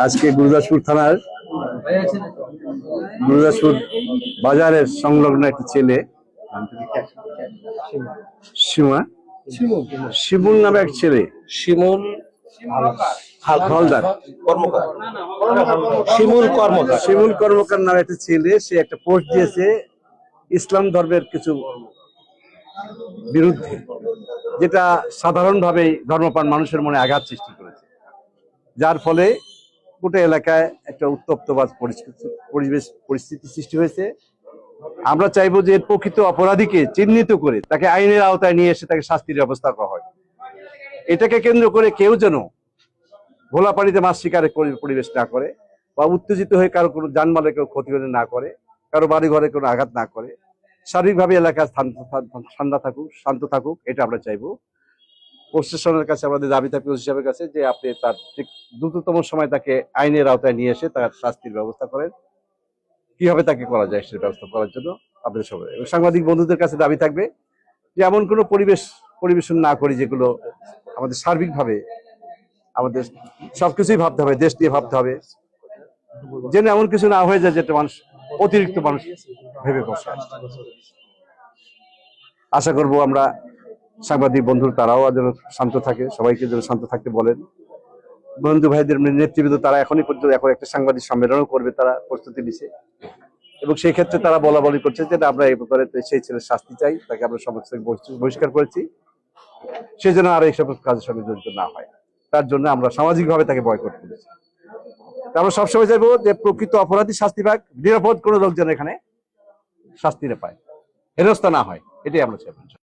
আজকে গুরুদাসপুর থানার গুরুদাসপুর বাজারের সংলগ্ন একটা ছেলে শিমা শিমুল নামে এক ছেলে, শিমুল হালদার শিমুল কর্মকার নামে একটা ছেলে, সে একটা পোস্ট দিয়েছে ইসলাম ধর্মের কিছু বিরুদ্ধে, যেটা সাধারণভাবে ধর্মপ্রাণ মানুষের মনে আঘাত সৃষ্টি করেছে, যার ফলে গোটা এলাকায় একটা উত্তপ্তবাদ পরিস্থিতি সৃষ্টি হয়েছে। আমরা চাইবো যে প্রকৃত অপরাধীকে চিহ্নিত করে তাকে আইনের আওতায় নিয়ে এসে তাকে শাস্তির ব্যবস্থা করা হয়। এটাকে কেন্দ্র করে কেউ যেন ভোলা পানিতে মাছ শিকারে পরিবেশ না করে, বা উত্তেজিত হয়ে কারো কোনো যানমালের কেউ ক্ষতি না করে, কারো বাড়ি ঘরে কোনো আঘাত না করে, শারীরিকভাবে এলাকা ঠান্ডা থাকুক, শান্ত থাকুক, এটা আমরা চাইবো। প্রশাসনের কাছে আমাদের দাবি থাকবে হিসাবের কাছে যে আপনি তার ঠিক দ্রুততম সময় তাকে আইনের আওতায় নিয়ে এসে তার শাস্তির ব্যবস্থা করেন। কিভাবে তাকে করা যায় সেটা ব্যবস্থা করার জন্য আপনাদের সবাই এবং সাংবাদিক বন্ধুদের কাছে দাবি থাকবে যে এমন কোনো পরিবেশন না করি যেগুলো আমাদের সার্বিকভাবে আমাদের সবকিছুই ভাবতে হবে, দেশ নিয়ে ভাবতে হবে, যেন এমন কিছু না হয়ে যায় যেটা মানুষ অতিরিক্ত মানুষ ভেবে বসে। আশা করব আমরা সাংবাদিক বন্ধু তারাও যেন শান্ত থাকে, সবাইকে যেন শান্ত থাকতে বলেন। বন্ধু ভাইদের নেতৃবৃন্দ তারা এখন একটা সাংবাদিক সম্মেলনও করবে, তারা প্রস্তুতি নিচ্ছে এবং সেই ক্ষেত্রে তারা বলা বলি করছে যে আমরা এই ব্যাপারে সেই ছেলের শাস্তি চাই, তাকে আমরা সমাজ থেকে বহিষ্কার করেছি, সে যেন আর এইসব কাজের সঙ্গে জড়িত না হয়, তার জন্য আমরা সামাজিকভাবে তাকে বয়কট করেছি। আমরা সবসময় চাইবো যে প্রকৃত অপরাধী শাস্তি পাক, নিরাপদ কোনো লোক যেন এখানে শাস্তি না পায়, হেনস্থা না হয়, এটাই আমরা চাইবো।